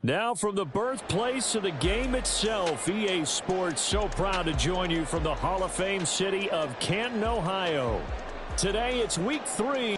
Now from the birthplace of the game itself, EA Sports so proud to join you from the Hall of Fame city of Canton, Ohio. Today it's week 3.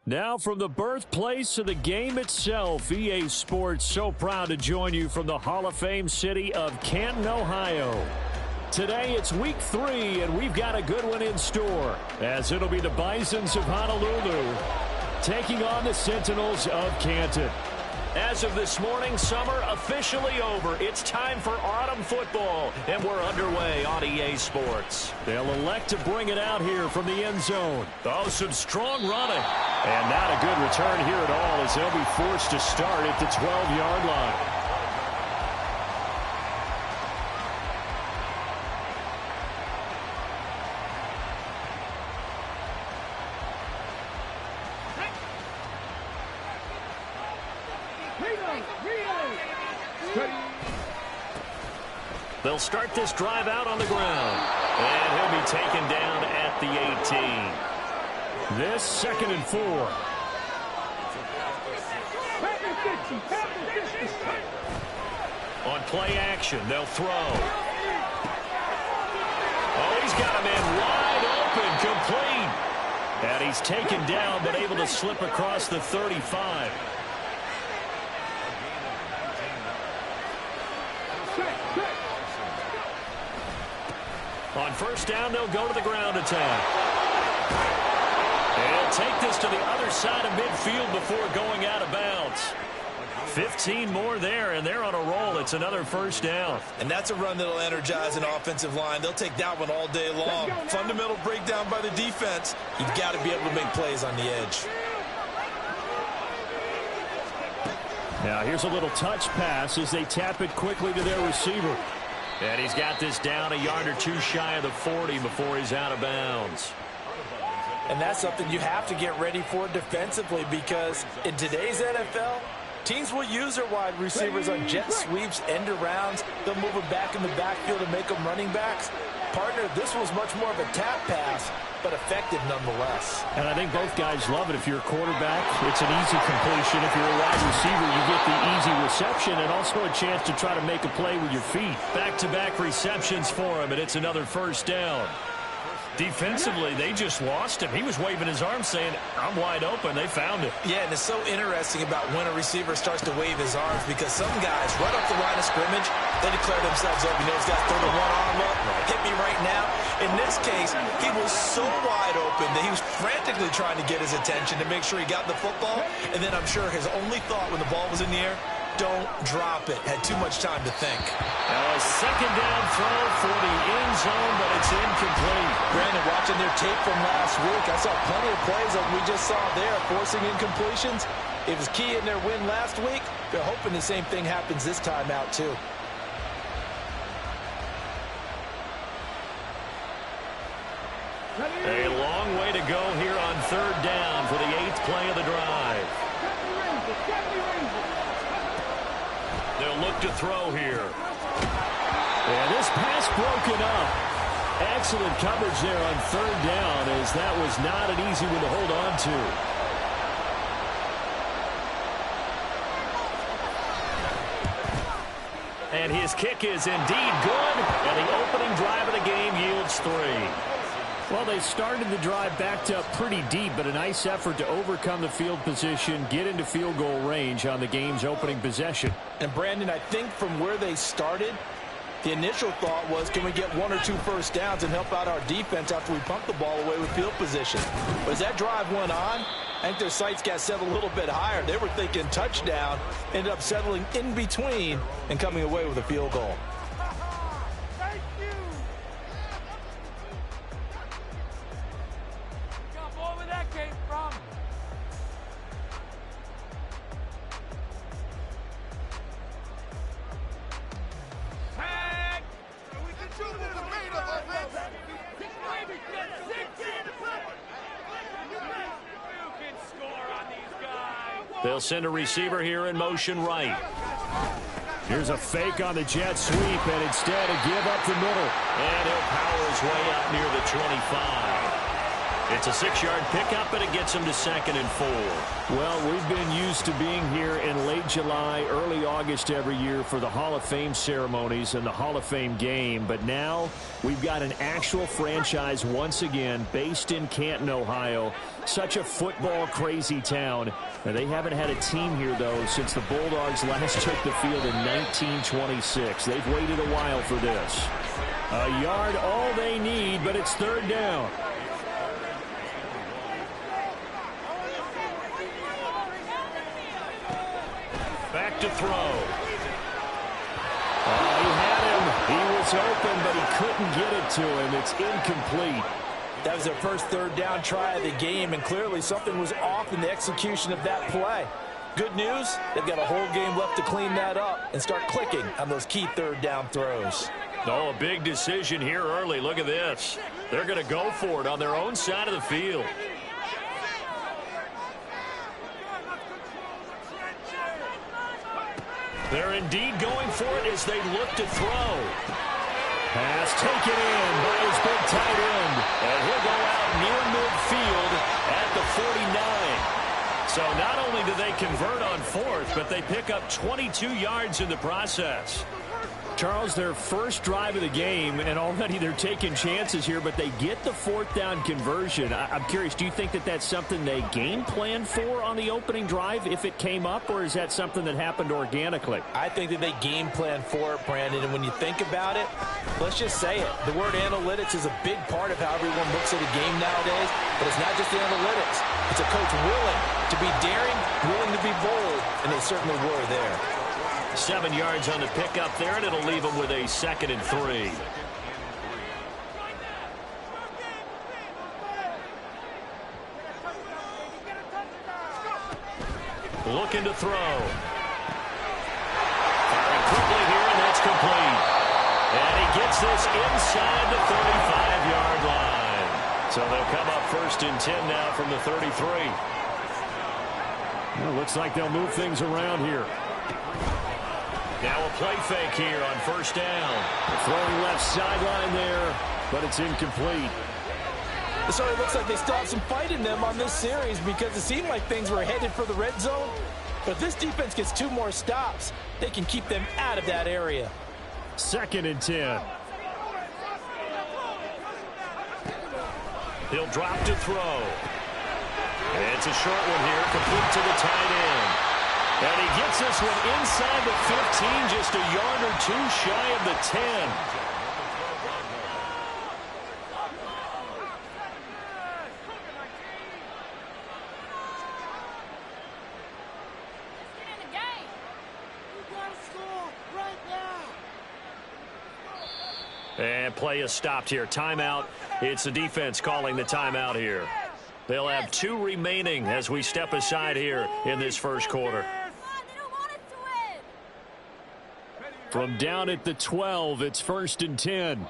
Now from the birthplace of the game itself, EA Sports so proud to join you from the Hall of Fame city of Canton, Ohio. Today it's week 3, and we've got a good one in store, as it'll be the Bisons of Honolulu taking on the Sentinels of Canton. As of this morning, summer officially over. It's time for autumn football, and we're underway on EA Sports. They'll elect to bring it out here from the end zone. Oh, some strong running. And not a good return here at all, as they'll be forced to start at the 12-yard line. They'll start this drive out on the ground. And he'll be taken down at the 18. This 2nd and 4. On play action, they'll throw. Oh, he's got a man wide open, complete. And he's taken down, but able to slip across the 35. On first down, they'll go to the ground attack. And take this to the other side of midfield before going out of bounds. 15 more there, and they're on a roll. It's another first down. And that's a run that'll energize an offensive line. They'll take that one all day long. Fundamental breakdown by the defense. You've got to be able to make plays on the edge. Now here's a little touch pass as they tap it quickly to their receiver. And he's got this down a yard or two shy of the 40 before he's out of bounds. And that's something you have to get ready for defensively, because in today's NFL, teams will use their wide receivers on jet sweeps, end arounds. They'll move them back in the backfield and make them running backs. Partner, this was much more of a tap pass, but effective nonetheless. And I think both guys love it. If you're a quarterback, it's an easy completion. If you're a wide receiver, you get the easy reception and also a chance to try to make a play with your feet. Back-to-back receptions for him, and it's another first down. Defensively, they just lost him. He was waving his arms saying, I'm wide open. They found it. Yeah, and it's so interesting about when a receiver starts to wave his arms, because some guys, right off the line of scrimmage, they declare themselves open. You know, those guys throw the one arm up, hit me right now. In this case, he was so wide open that he was frantically trying to get his attention to make sure he got the football. And then I'm sure his only thought when the ball was in the air, don't drop it. Had too much time to think. Now a second down throw for the end zone, but it's incomplete. Brandon, watching their tape from last week, I saw plenty of plays like we just saw there, forcing incompletions. It was key in their win last week. They're hoping the same thing happens this time out, too. A long way to go here on 3rd down for the 8th play of the drive. They'll look to throw here. And this pass broken up. Excellent coverage there on 3rd down, as that was not an easy one to hold on to. And his kick is indeed good, and the opening drive of the game yields 3. Well, they started the drive backed up pretty deep, but a nice effort to overcome the field position, get into field goal range on the game's opening possession. And, Brandon, I think from where they started, the initial thought was, can we get 1 or 2 first downs and help out our defense after we pump the ball away with field position? But as that drive went on, I think their sights got set a little bit higher. They were thinking touchdown, ended up settling in between and coming away with a field goal. They'll send a receiver here in motion right. Here's a fake on the jet sweep, and instead a give up the middle. And he'll power his way up near the 25. It's a 6-yard pickup, and it gets him to 2nd and 4. Well, we've been used to being here in late July, early August every year for the Hall of Fame ceremonies and the Hall of Fame game. But now we've got an actual franchise once again based in Canton, Ohio. Such a football-crazy town. And they haven't had a team here, though, since the Bulldogs last took the field in 1926. They've waited a while for this. A yard all they need, but it's 3rd down. Back to throw. He had him. He was open, but he couldn't get it to him. It's incomplete. That was their first 3rd down try of the game, and clearly something was off in the execution of that play. Good news, they've got a whole game left to clean that up and start clicking on those key 3rd down throws. Oh, a big decision here early. Look at this. They're going to go for it on their own side of the field. They're indeed going for it as they look to throw. Pass taken in by his big tight end. And he'll go out near midfield at the 49. So not only do they convert on 4th, but they pick up 22 yards in the process. Charles, their first drive of the game, and already they're taking chances here, but they get the 4th down conversion. I'm curious, do you think that that's something they game planned for on the opening drive if it came up, or is that something that happened organically? I think that they game planned for it, Brandon, and when you think about it, let's just say it. The word analytics is a big part of how everyone looks at a game nowadays, but it's not just the analytics. It's a coach willing to be daring, willing to be bold, and they certainly were there. 7 yards on the pickup there, and it'll leave them with a 2nd and 3. Looking to throw. Firing quickly here, and that's complete. And he gets this inside the 35-yard line. So they'll come up 1st and 10 now from the 33. Well, looks like they'll move things around here. Now a play fake here on 1st down. Throwing left sideline there, but it's incomplete. It sort of looks like they still have some fight in them on this series because it seemed like things were headed for the red zone. But if this defense gets 2 more stops, they can keep them out of that area. 2nd and 10. He'll drop to throw. And it's a short one here, complete to the tight end. And he gets this one inside the 15, just a yard or 2 shy of the 10. And play is stopped here. Timeout. It's the defense calling the timeout here. They'll have 2 remaining as we step aside here in this first quarter. From down at the 12, it's 1st and 10.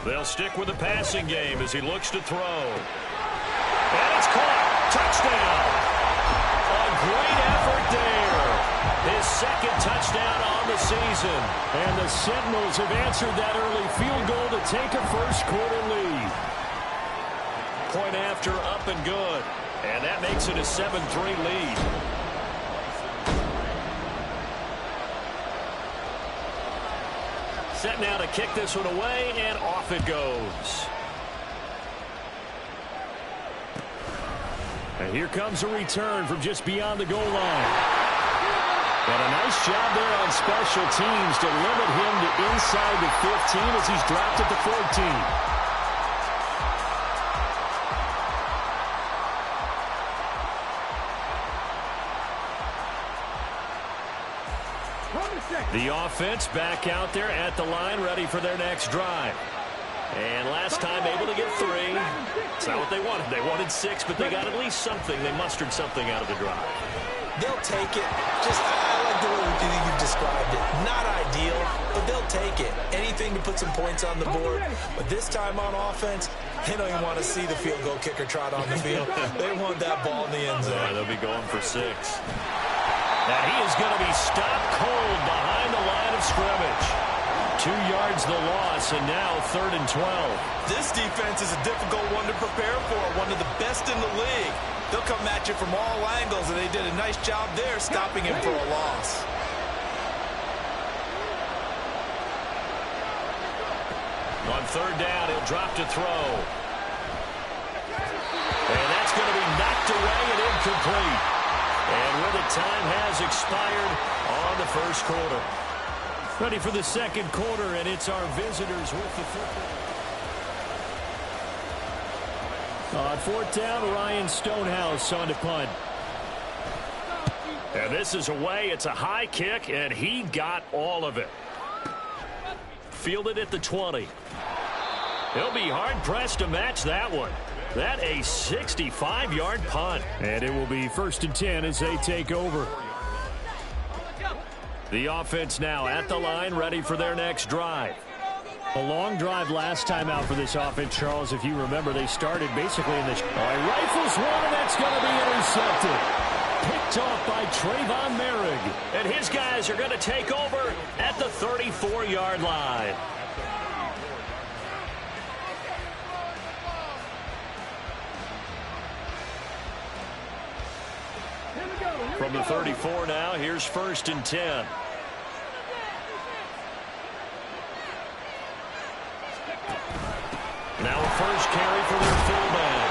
They'll stick with the passing game as he looks to throw. And it's caught. Touchdown. A great effort there. His 2nd touchdown on the season. And the Sentinels have answered that early field goal to take a first quarter lead. Point after, up and good. And that makes it a 7-3 lead. Set now to kick this one away, and off it goes. And here comes a return from just beyond the goal line. And a nice job there on special teams to limit him to inside the 15 as he's dropped at the 14. The offense back out there at the line, ready for their next drive. And last time able to get 3. It's not what they wanted. They wanted 6, but they got at least something. They mustered something out of the drive. They'll take it. I like the way you've described it. Not ideal, but they'll take it. Anything to put some points on the board. But this time on offense, they don't even want to see the field goal kicker trot on the field. They want that ball in the end zone. Yeah, they'll be going for 6. And he is going to be stopped cold behind the line of scrimmage. 2 yards the loss, and now 3rd and 12. This defense is a difficult one to prepare for, one of the best in the league. They'll come at you from all angles, and they did a nice job there stopping him for a loss. On 3rd down, he'll drop to throw. And that's going to be knocked away and incomplete. And with it, time has expired on the first quarter. Ready for the second quarter, and it's our visitors with the football. On 4th down, Ryan Stonehouse on to punt. And this is away. It's a high kick, and he got all of it. Fielded at the 20. He'll be hard-pressed to match that one. That a 65-yard punt. And it will be 1st and 10 as they take over. The offense now at the line, ready for their next drive. A long drive last time out for this offense, Charles. If you remember, they started basically in the... rifles one, and that's going to be intercepted. Picked off by Trayvon Merrick. And his guys are going to take over at the 34-yard line. From the 34 now, here's 1st and 10. Now a first carry for their fullback.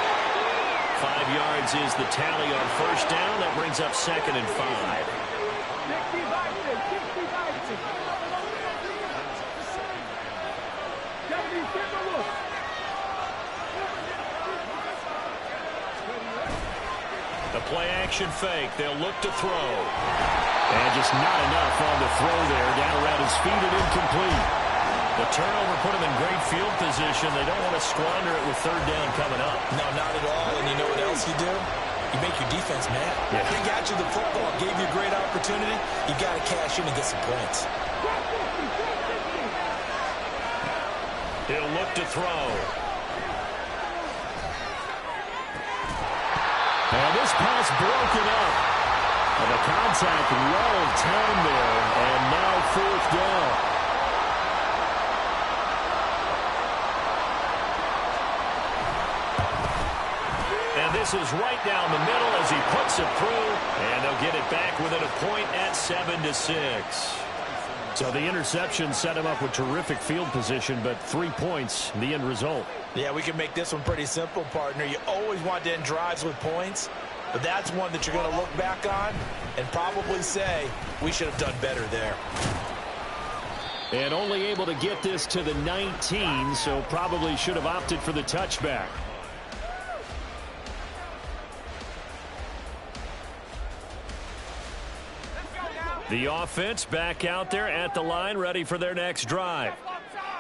5 yards is the tally on 1st down. That brings up 2nd and 5. The play-action fake. They'll look to throw. And just not enough on the throw there. Down around his feet and incomplete. The turnover put him in great field position. They don't want to squander it with 3rd down coming up. No, not at all. And you know what else you do? You make your defense mad. Yeah. They got you the football, gave you a great opportunity. You got to cash in and get some points. He'll look to throw. And this pass broken up. And the contact well timed there. And now 4th down. And this is right down the middle as he puts it through. And they'll get it back within a point at 7-6. So the interception set him up with terrific field position, but 3 points, the end result. Yeah, we can make this one pretty simple, partner. You always want to end drives with points, but that's one that you're going to look back on and probably say, we should have done better there. And only able to get this to the 19, so probably should have opted for the touchback. The offense back out there at the line, ready for their next drive.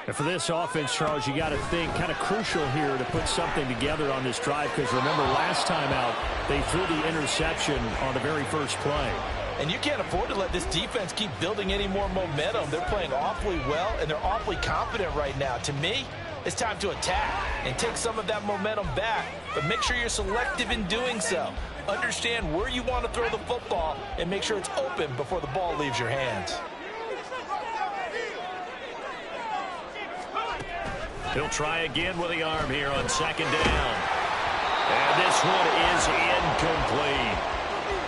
And for this offense, Charles, you got to think kind of crucial here to put something together on this drive, because remember last time out, they threw the interception on the very first play. And you can't afford to let this defense keep building any more momentum. They're playing awfully well, and they're awfully confident right now. To me, it's time to attack and take some of that momentum back, but make sure you're selective in doing so. Understand where you want to throw the football and make sure it's open before the ball leaves your hands. He'll try again with the arm here on 2nd down. And this one is incomplete.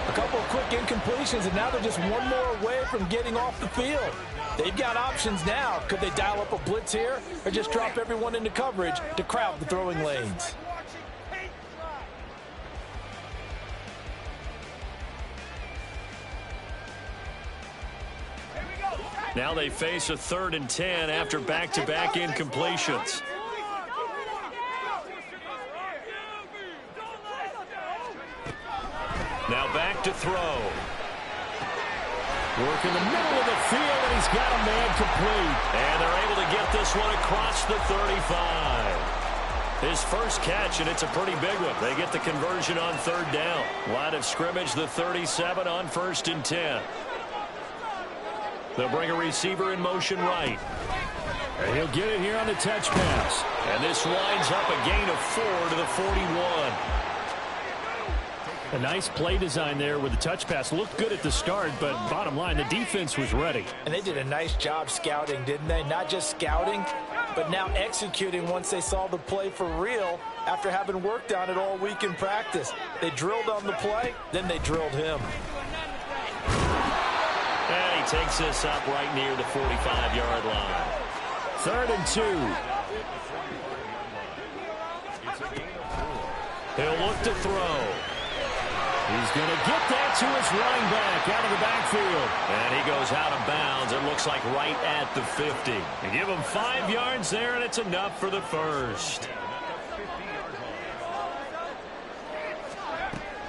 A couple of quick incompletions, and now they're just one more away from getting off the field. They've got options now. Could they dial up a blitz here or just drop everyone into coverage to crowd the throwing lanes? Now they face a 3rd and 10 after back-to-back incompletions. Now back to throw. Working the middle of the field, and he's got a man complete. And they're able to get this one across the 35. His first catch, and it's a pretty big one. They get the conversion on third down. Line of scrimmage, the 37 on 1st and 10. They'll bring a receiver in motion right. And he'll get it here on the touch pass. And this winds up a gain of 4 to the 41. A nice play design there with the touch pass. Looked good at the start, but bottom line, the defense was ready. And they did a nice job scouting, didn't they? Not just scouting, but now executing once they saw the play for real after having worked on it all week in practice. They drilled on the play, then they drilled him. And he takes this up right near the 45-yard line. 3rd and 2. He'll look to throw. He's going to get that to his running back out of the backfield. And he goes out of bounds. It looks like right at the 50. They give him 5 yards there, and it's enough for the first.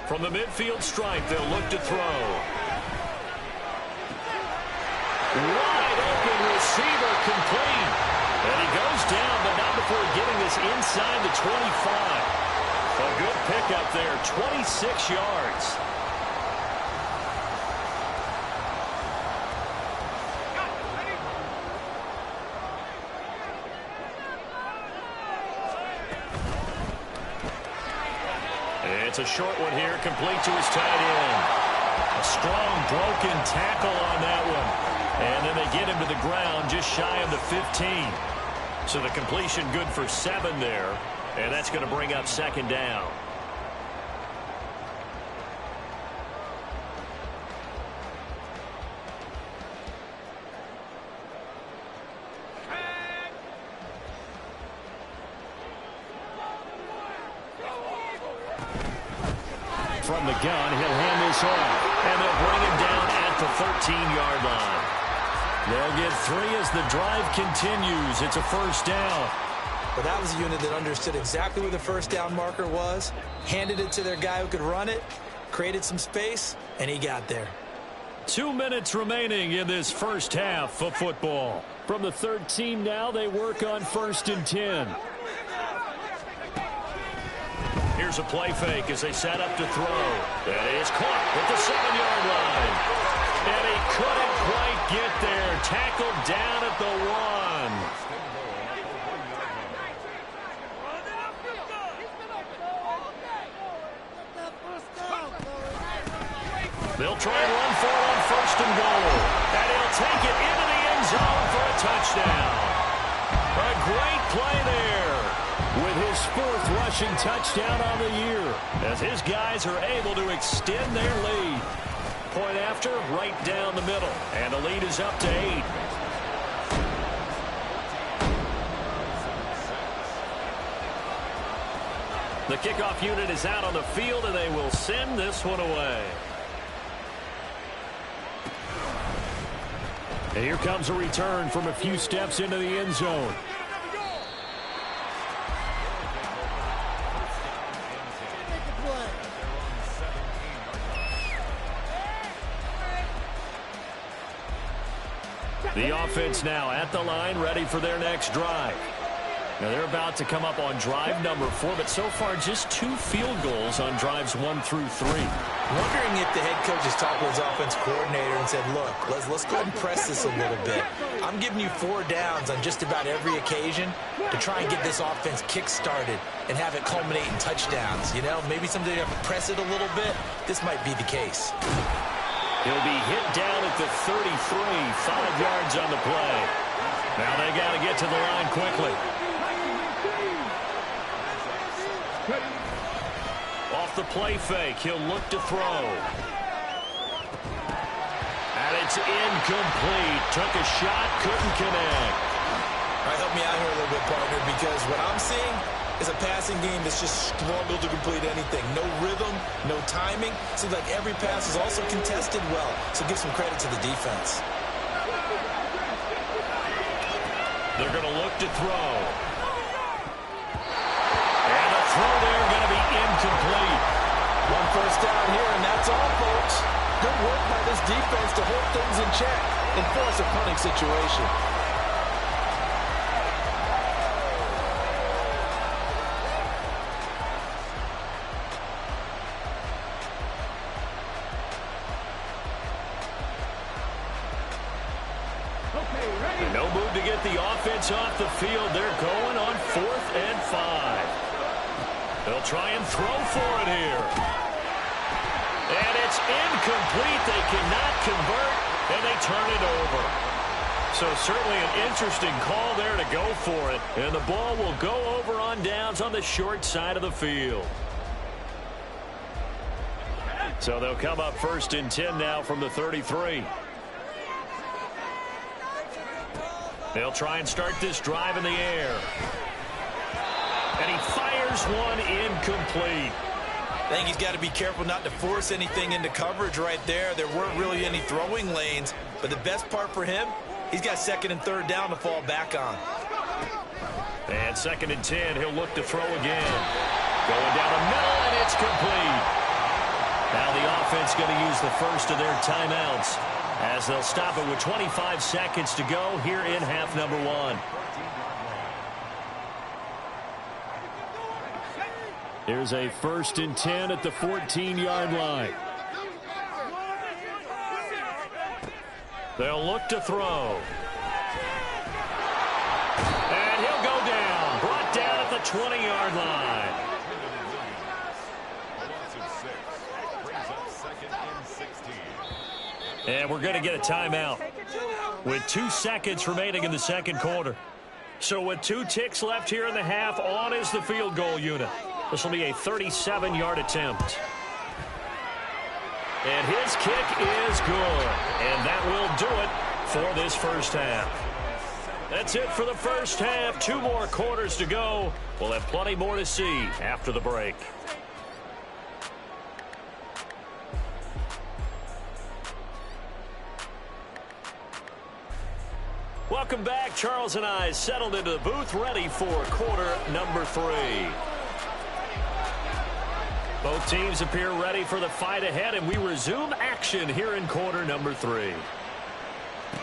From the midfield stripe, they'll look to throw. Wide open receiver complete. And he goes down, but not before getting this inside the 25. A good pickup there, 26 yards. It's a short one here, complete to his tight end. A strong broken tackle on that one. And then they get him to the ground just shy of the 15. So the completion good for 7 there. And that's going to bring up 2nd down. From the gun, he'll hand this off. And they'll bring him down at the 13-yard line. They'll get 3 as the drive continues. It's a 1st down. But that was a unit that understood exactly where the 1st down marker was, handed it to their guy who could run it, created some space, and he got there. 2 minutes remaining in this first half of football. From the 13 now, they work on 1st and 10. Here's a play fake as they set up to throw. That is caught at the 7-yard line. And he couldn't quite get there. Tackled down at the 1. They'll try and run for it on 1st and goal. And he'll take it into the end zone for a touchdown. A great play there with his 4th rushing touchdown on the year as his guys are able to extend their lead. Point after, right down the middle. And the lead is up to 8. The kickoff unit is out on the field, and they will send this one away. And here comes a return from a few steps into the end zone. The offense now at the line, ready for their next drive. Now they're about to come up on drive number 4, but so far just 2 field goals on drives 1 through 3. Wondering if the head coach has talked with his offense coordinator and said, look, let's go ahead and press this a little bit. I'm giving you 4 downs on just about every occasion to try and get this offense kick-started and have it culminate in touchdowns. You know, maybe someday you have to press it a little bit. This might be the case. He'll be hit down at the 33, 5 yards on the play. Now they got to get to the line quickly. Off the play fake, he'll look to throw. And it's incomplete. Took a shot, couldn't connect. All right, help me out here a little bit, partner, because what I'm seeing is a passing game that's just struggled to complete anything. No rhythm, no timing. Seems like every pass is also contested well, so give some credit to the defense. They're going to look to throw. And the throw there going to be incomplete. 1 first down here, and that's all, folks. Good work by this defense to hold things in check and force a punting situation. No move to get the offense off the field. They're going on 4th and 5. They'll try and throw for it here. And it's incomplete. They cannot convert, and they turn it over. So certainly an interesting call there to go for it. And the ball will go over on downs on the short side of the field. So they'll come up 1st and 10 now from the 33. They'll try and start this drive in the air. And he fires one incomplete. I think he's got to be careful not to force anything into coverage right there. There weren't really any throwing lanes. But the best part for him, he's got 2nd and 3rd down to fall back on. And 2nd and 10, he'll look to throw again. Going down the middle, and it's complete. Now the offense going to use the first of their timeouts, as they'll stop it with 25 seconds to go here in half number 1. Here's a 1st and 10 at the 14-yard line. They'll look to throw. And he'll go down. Brought down at the 20-yard line. And we're going to get a timeout with 2 seconds remaining in the second quarter. So with 2 ticks left here in the half, on is the field goal unit. This will be a 37-yard attempt. And his kick is good. And that will do it for this first half. That's it for the first half. 2 more quarters to go. We'll have plenty more to see after the break. Welcome back. Charles and I settled into the booth, ready for quarter number 3. Both teams appear ready for the fight ahead, and we resume action here in quarter number 3.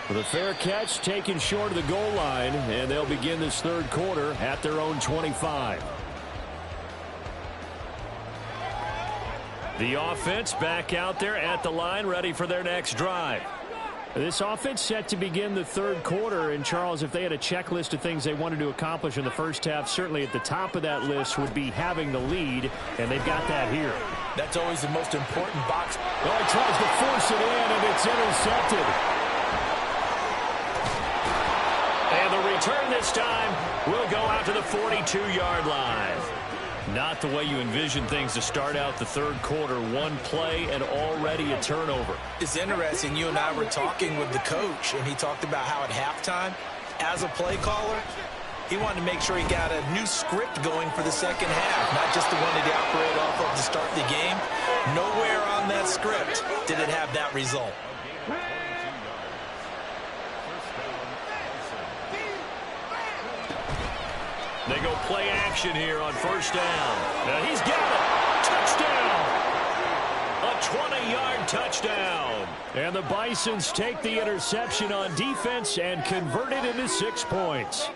With a fair catch taken short of the goal line, and they'll begin this third quarter at their own 25. The offense back out there at the line, ready for their next drive. This offense set to begin the third quarter, and Charles, if they had a checklist of things they wanted to accomplish in the first half, certainly at the top of that list would be having the lead, and they've got that here. That's always the most important box. Oh, he tries to force it in, and it's intercepted. And the return this time will go out to the 42-yard line. Not the way you envision things to start out the third quarter. 1 play and already a turnover. It's interesting. You and I were talking with the coach, and he talked about how at halftime, as a play caller, he wanted to make sure he got a new script going for the second half, not just the one that he operated off of to start the game. Nowhere on that script did it have that result. They go play action here on first down. Now he's got it. Touchdown. A 20-yard touchdown. And the Bisons take the interception on defense and convert it into 6 points.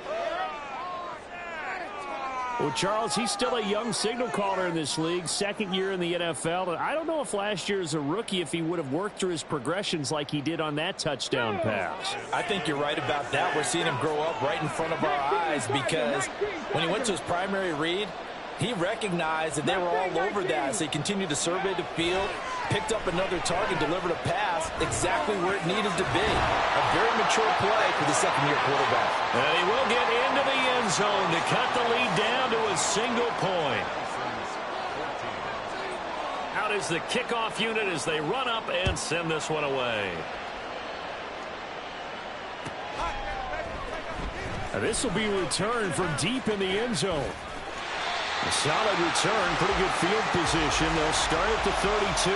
Well, Charles, he's still a young signal caller in this league, 2nd year in the NFL. And I don't know if last year as a rookie, if he would have worked through his progressions like he did on that touchdown pass. I think you're right about that. We're seeing him grow up right in front of our eyes, because when he went to his primary read, he recognized that they were all over that. So he continued to survey the field, picked up another target, delivered a pass exactly where it needed to be. A very mature play for the second-year quarterback. And he will get into the end zone to cut the lead down to a single point. Out is the kickoff unit as they run up and send this one away. And this will be returned from deep in the end zone. A solid return, pretty good field position. They'll start at the 32.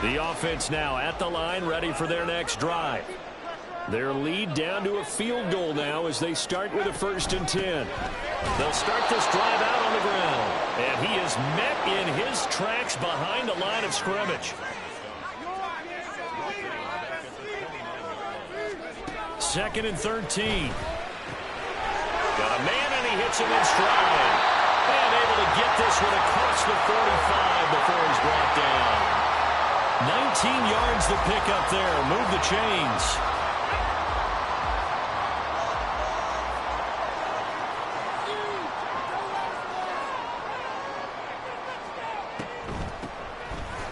The offense now at the line, ready for their next drive. Their lead down to a field goal now as they start with a 1st and 10. They'll start this drive out on the ground. And he is met in his tracks behind the line of scrimmage. 2nd and 13. Got a man and he hits him in stride. And able to get this one across the 45 before he's brought down. 19 yards to pick up there. Move the chains.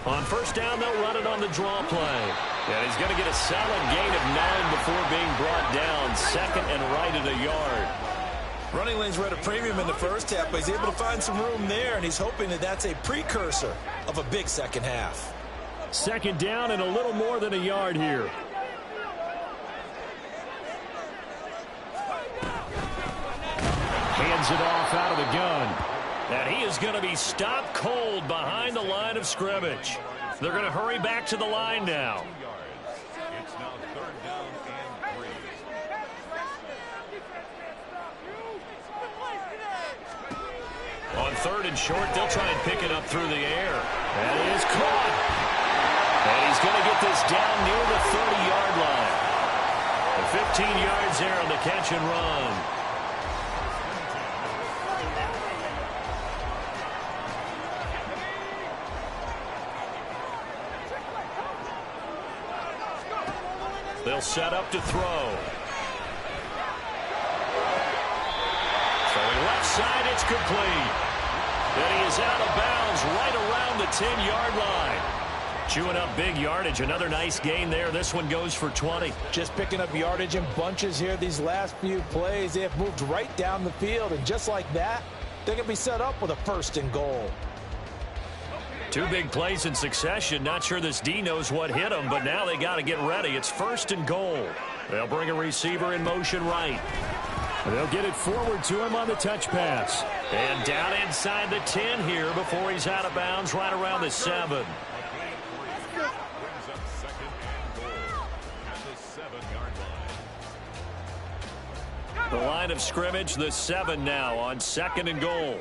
On 1st down, they'll run it on the draw play. And he's going to get a solid gain of 9 before being brought down. 2nd and right at a yard. Running lanes were at a premium in the first half, but he's able to find some room there, and he's hoping that that's a precursor of a big second half. 2nd down and a little more than a yard here. Hands it off out of the gun. And he is going to be stopped cold behind the line of scrimmage. They're going to hurry back to the line now. It's now 3rd down and 3. On 3rd and short, they'll try and pick it up through the air. That is caught. And he's going to get this down near the 30-yard line. And 15 yards there on the catch and run. They'll set up to throw. Throwing left side, it's complete. And he is out of bounds right around the 10-yard line. Chewing up big yardage. Another nice gain there. This one goes for 20. Just picking up yardage in bunches here these last few plays. They have moved right down the field, and just like that, they're going to be set up with a 1st and goal. 2 big plays in succession. Not sure this D knows what hit him, but now they got to get ready. It's 1st and goal. They'll bring a receiver in motion right. They'll get it forward to him on the touch pass. And down inside the 10 here before he's out of bounds right around the 7. The line of scrimmage, the 7 now on 2nd and goal.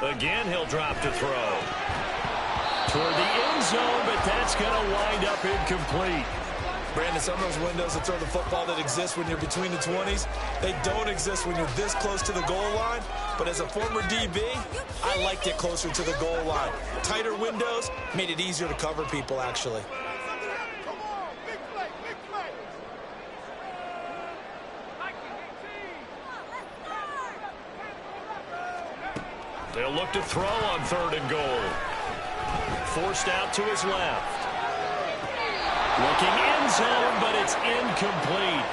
Again, he'll drop to throw. Toward the end zone, but that's going to wind up incomplete. Brandon, some of those windows to throw the football that exist when you're between the 20s, they don't exist when you're this close to the goal line. But as a former DB, I liked it closer to the goal line. Tighter windows made it easier to cover people, actually. They'll look to throw on 3rd and goal. Forced out to his left. Looking end zone, but it's incomplete.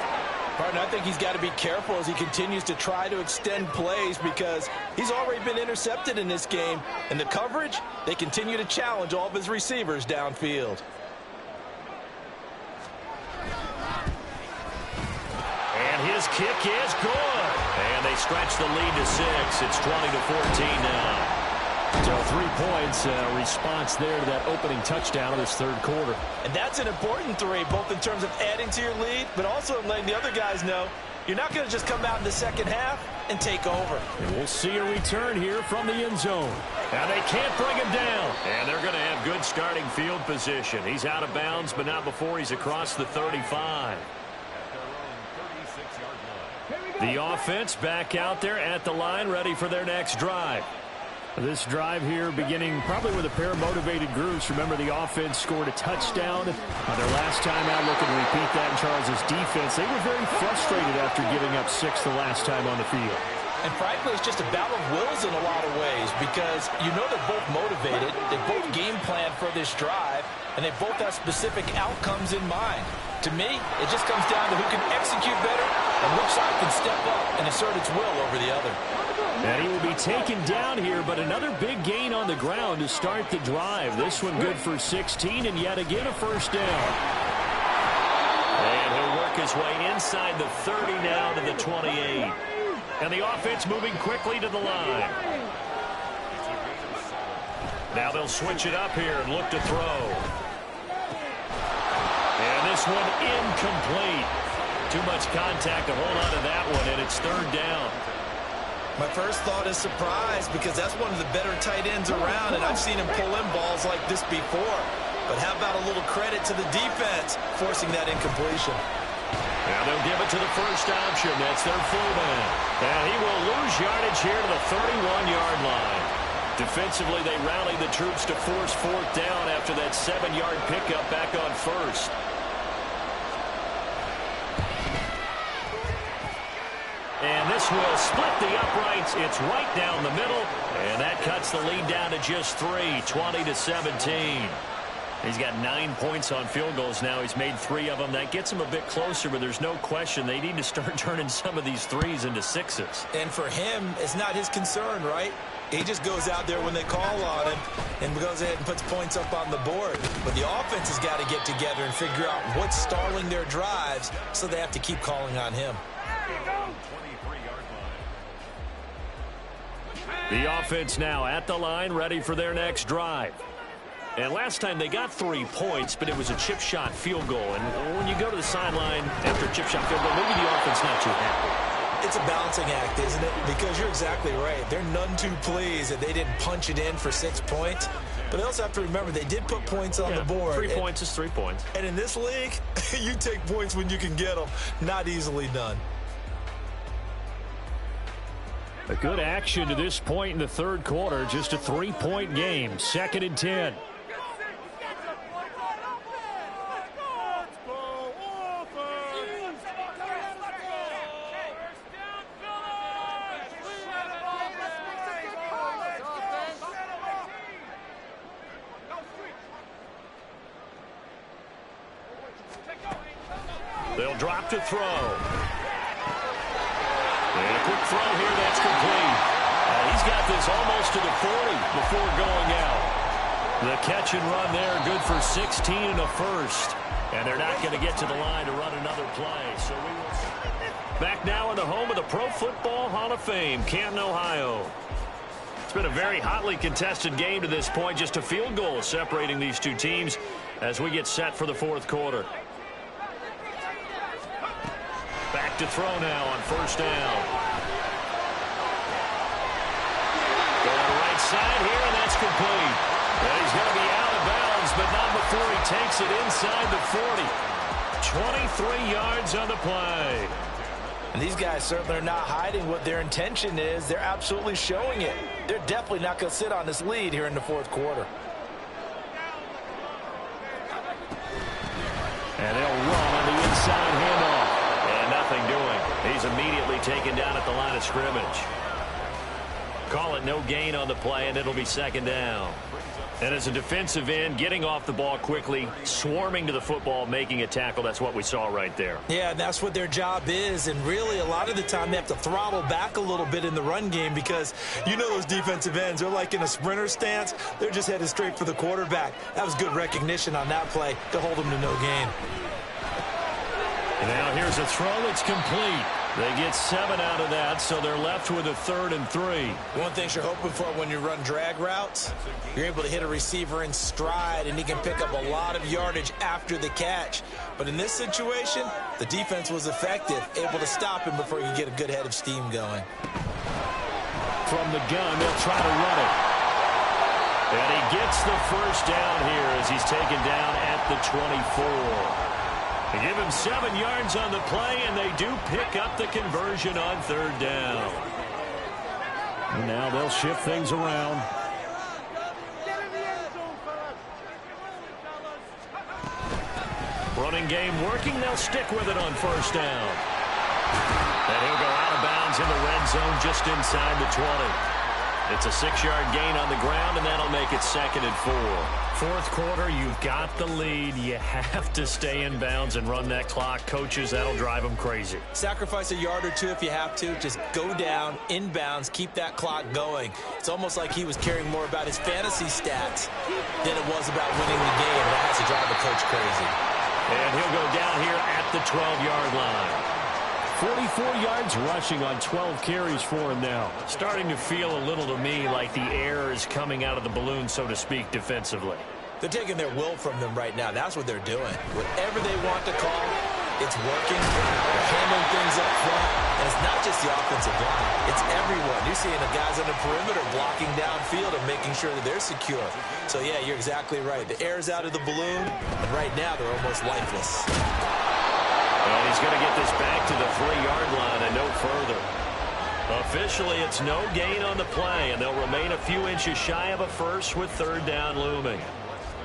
Partner, I think he's got to be careful as he continues to try to extend plays because he's already been intercepted in this game. And the coverage, they continue to challenge all of his receivers downfield. And his kick is good. And they stretch the lead to 6. It's 20-14 now. So 3 points, response there to that opening touchdown of this 3rd quarter. And that's an important 3, both in terms of adding to your lead, but also in letting the other guys know you're not going to just come out in the second half and take over. And we'll see a return here from the end zone. And they can't bring him down. And they're going to have good starting field position. He's out of bounds, but not before he's across the 35. The offense back out there at the line, ready for their next drive. This drive here beginning probably with a pair of motivated groups. Remember, the offense scored a touchdown on their last time out. Looking to repeat that in Charles's defense. They were very frustrated after giving up 6 the last time on the field. And frankly, it's just a battle of wills in a lot of ways because you know they're both motivated. They both game plan for this drive, and they both have specific outcomes in mind. To me, it just comes down to who can execute better and which side can step up and assert its will over the other. And he will be taken down here, but another big gain on the ground to start the drive. This one good for 16, and yet again a 1st down. And he'll work his way inside the 30 now to the 28. And the offense moving quickly to the line. Now they'll switch it up here and look to throw. And this one incomplete. Too much contact to hold on to that one, and it's third down. My first thought is surprise, because that's one of the better tight ends around, and I've seen him pull in balls like this before. But how about a little credit to the defense forcing that incompletion? Now they'll give it to the first option. That's their fullback. And he will lose yardage here to the 31-yard line. Defensively, they rallied the troops to force fourth down after that 7-yard pickup back on first. And this will split the uprights. It's right down the middle. And that cuts the lead down to just 3, 20-17. He's got 9 points on field goals now. He's made 3 of them. That gets him a bit closer, but there's no question they need to start turning some of these 3s into 6s. And for him, it's not his concern, right? He just goes out there when they call on him and goes ahead and puts points up on the board. But the offense has got to get together and figure out what's stalling their drives, so they have to keep calling on him. The offense now at the line, ready for their next drive. And last time they got 3 points, but it was a chip shot field goal. And when you go to the sideline after a chip shot field goal, maybe the offense not too happy. It's a balancing act, isn't it? Because you're exactly right. They're none too pleased that they didn't punch it in for 6 points. But they also have to remember they did put points on the board. 3 points is 3 points. And in this league, you take points when you can get them. Not easily done. A good action to this point in the third quarter. Just a 3-point game. 2nd and 10. They'll drop to throw. And a quick throw here, that's complete. He's got this almost to the 40 before going out. The catch and run there, good for 16 and a first. And they're not going to get to the line to run another play. So we will back now in the home of the Pro Football Hall of Fame, Canton, Ohio. It's been a very hotly contested game to this point. Just a field goal separating these two teams as we get set for the fourth quarter. Back to throw now on first down. Going to right side here, and that's complete. And he's going to be out of bounds, but not before he takes it inside the 40. 23 yards on the play. And these guys certainly are not hiding what their intention is. They're absolutely showing it. They're definitely not going to sit on this lead here in the fourth quarter. And they'll run on the inside handoff. And nothing doing. He's immediately taken down at the line of scrimmage. Call it no gain on the play, and it'll be second down. And as a defensive end, getting off the ball quickly, swarming to the football, making a tackle, that's what we saw right there. Yeah, that's what their job is, and really a lot of the time they have to throttle back a little bit in the run game because you know those defensive ends, they're like in a sprinter stance. They're just headed straight for the quarterback. That was good recognition on that play to hold them to no gain. And now here's a throw that's complete. They get 7 out of that, so they're left with a 3rd and 3. One thing you're hoping for when you run drag routes, you're able to hit a receiver in stride, and he can pick up a lot of yardage after the catch. But in this situation, the defense was effective, able to stop him before he could get a good head of steam going. From the gun, they'll try to run it. And he gets the first down here as he's taken down at the 24. They give him 7 yards on the play, and they do pick up the conversion on 3rd down. And now they'll shift things around. Running game working. They'll stick with it on first down. And he'll go out of bounds in the red zone just inside the 20. It's a 6-yard gain on the ground, and that'll make it 2nd and 4. Fourth quarter, you've got the lead. You have to stay in bounds and run that clock. Coaches, that'll drive them crazy. Sacrifice a yard or two if you have to. Just go down, in bounds, keep that clock going. It's almost like he was caring more about his fantasy stats than it was about winning the game. That has to drive the coach crazy. And he'll go down here at the 12-yard line. 44 yards rushing on 12 carries for him now. Starting to feel a little to me like the air is coming out of the balloon, so to speak, defensively. They're taking their will from them right now. That's what they're doing. Whatever they want to call, it's working. They're handling things up front. And it's not just the offensive line. It's everyone. You're seeing the guys on the perimeter blocking downfield and making sure that they're secure. So, yeah, you're exactly right. The air's out of the balloon, and right now they're almost lifeless. And he's going to get this back to the 3-yard line and no further. Officially, it's no gain on the play, and they'll remain a few inches shy of a first with 3rd down looming.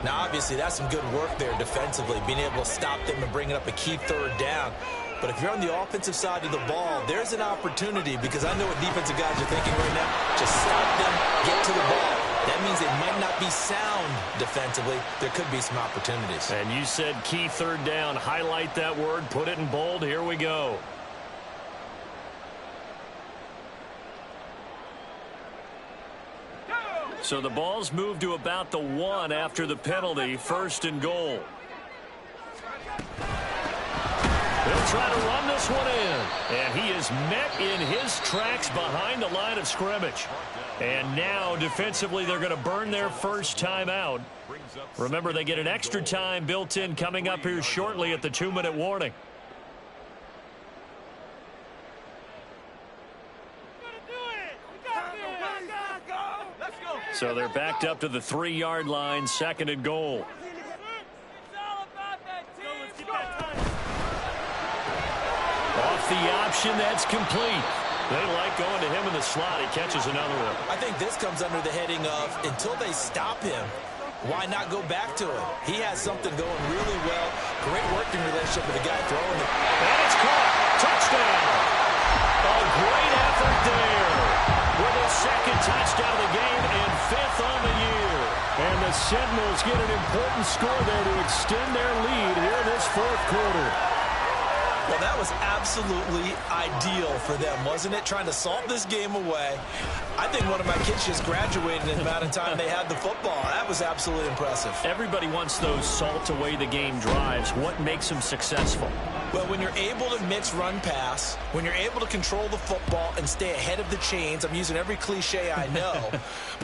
Now, obviously, that's some good work there defensively, being able to stop them and bringing up a key 3rd down. But if you're on the offensive side of the ball, there's an opportunity, because I know what defensive guys are thinking right now. Just stop them, get to the ball. That means they might not be sound defensively. There could be some opportunities. And you said key 3rd down. Highlight that word. Put it in bold. Here we go. So the ball's moved to about the 1 after the penalty. 1st and goal. They'll try to run this one in. And he is met in his tracks behind the line of scrimmage. And now, defensively, they're going to burn their first time out. Remember, they get an extra time built in coming up here shortly at the 2-minute warning. So they're backed up to the 3-yard line, 2nd and goal. Off the option, that's complete. They like going to him in the slot. He catches another one. I think this comes under the heading of, until they stop him, why not go back to him? He has something going really well. Great working relationship with the guy throwing it. And it's caught. Touchdown. A great effort there. With his 2nd touchdown of the game and 5th on the year. And the Sentinels get an important score there to extend their lead here in this 4th quarter. Well, that was absolutely ideal for them, wasn't it? Trying to salt this game away. I think one of my kids just graduated in the amount of time they had the football. That was absolutely impressive. Everybody wants those salt away the game drives. What makes them successful? Well, when you're able to mix run pass, when you're able to control the football and stay ahead of the chains, I'm using every cliche I know,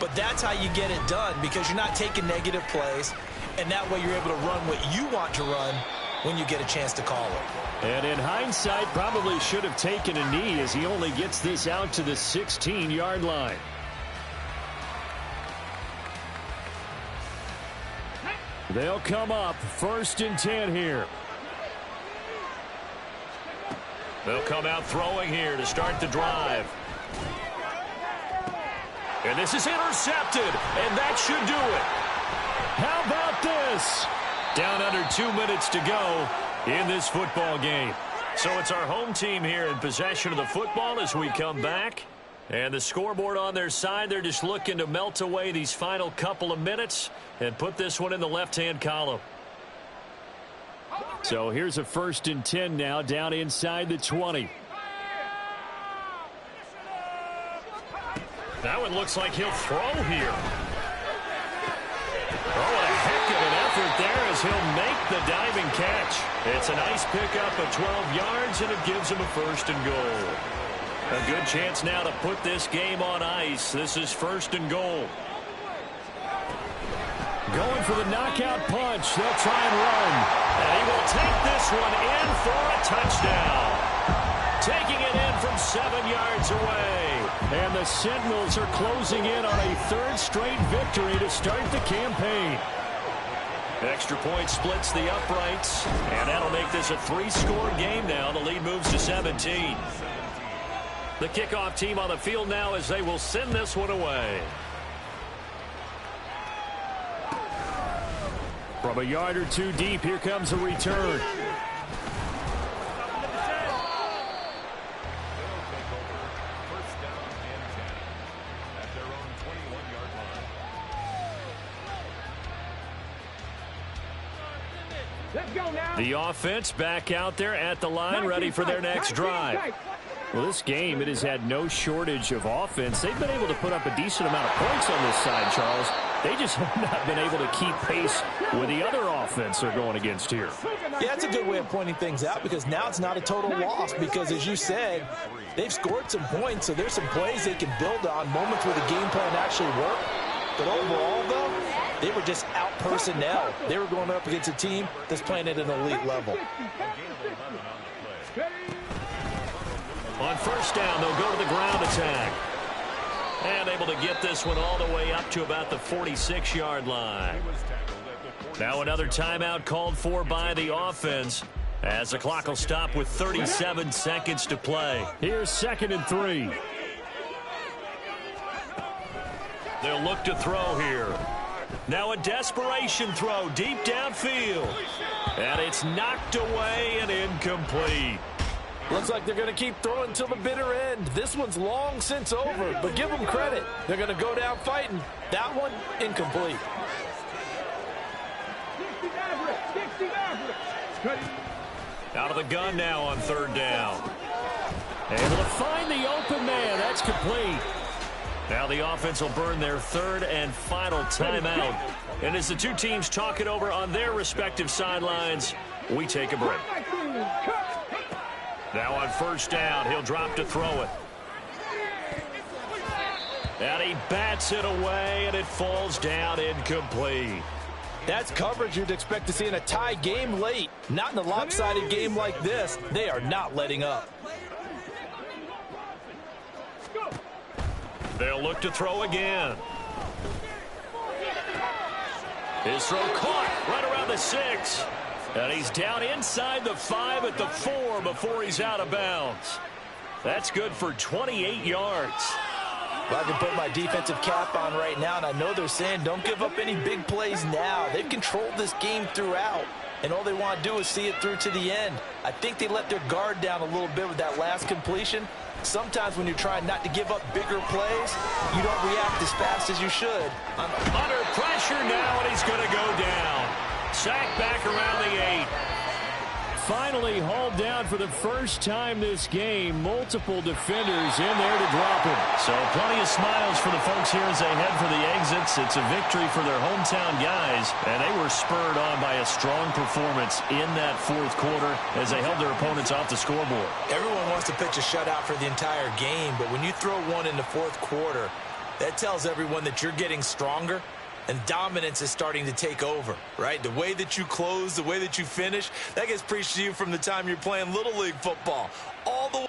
but that's how you get it done, because you're not taking negative plays, and that way you're able to run what you want to run when you get a chance to call it. And in hindsight, probably should have taken a knee, as he only gets this out to the 16-yard line. They'll come up 1st and 10 here. They'll come out throwing here to start the drive. And this is intercepted, and that should do it. How about this? Down under 2 minutes to go in this football game. So it's our home team here in possession of the football as we come back. And the scoreboard on their side, they're just looking to melt away these final couple of minutes and put this one in the left-hand column. So here's a 1st and 10 now, down inside the 20. That one looks like he'll throw here. Oh, what a heck of an effort there as he'll make the diving catch. It's a nice pickup of 12 yards, and it gives him a 1st and goal. A good chance now to put this game on ice. This is 1st and goal. Going for the knockout punch. They'll try and run. And he will take this one in for a touchdown. Taking it in from 7 yards away. And the Sentinels are closing in on a 3rd straight victory to start the campaign. Extra point splits the uprights. And that'll make this a 3-score game now. The lead moves to 17. The kickoff team on the field now as they will send this one away. From a yard or two deep, here comes a return. The offense back out there at the line, ready for their next drive. Well, this game, it has had no shortage of offense. They've been able to put up a decent amount of points on this side, Charles. They just have not been able to keep pace with the other offense they're going against here. Yeah, that's a good way of pointing things out because now it's not a total loss because, as you said, they've scored some points, so there's some plays they can build on, moments where the game plan actually worked. But overall, though, they were just out personnel. They were going up against a team that's playing at an elite level. On first down, they'll go to the ground attack. And able to get this one all the way up to about the 46-yard line. Now another timeout called for by the offense as the clock will stop with 37 seconds to play. Here's 2nd and 3. They'll look to throw here. Now a desperation throw deep downfield. And it's knocked away and incomplete. Looks like they're going to keep throwing till the bitter end. This one's long since over, but give them credit. They're going to go down fighting. That one, incomplete. Out of the gun now on 3rd down. Able to find the open man. That's complete. Now the offense will burn their 3rd and final timeout. And as the two teams talk it over on their respective sidelines, we take a break. Now on 1st down, he'll drop to throw it. And he bats it away, and it falls down incomplete. That's coverage you'd expect to see in a tie game late. Not in a lopsided game like this. They are not letting up. They'll look to throw again. His throw caught right around the 6. And he's down inside the 5 at the 4 before he's out of bounds. That's good for 28 yards. Well, I can put my defensive cap on right now, and I know they're saying don't give up any big plays now. They've controlled this game throughout, and all they want to do is see it through to the end. I think they let their guard down a little bit with that last completion. Sometimes when you're trying not to give up bigger plays, you don't react as fast as you should. Under pressure now, and he's going to go down. Sacked back around the 8. Finally hauled down for the first time this game. Multiple defenders in there to drop him. So plenty of smiles for the folks here as they head for the exits. It's a victory for their hometown guys, and they were spurred on by a strong performance in that 4th quarter as they held their opponents off the scoreboard. Everyone wants to pitch a shutout for the entire game, but when you throw one in the 4th quarter, that tells everyone that you're getting stronger. And dominance is starting to take over, right? The way that you close, the way that you finish, that gets preached to you from the time you're playing Little League football. All the way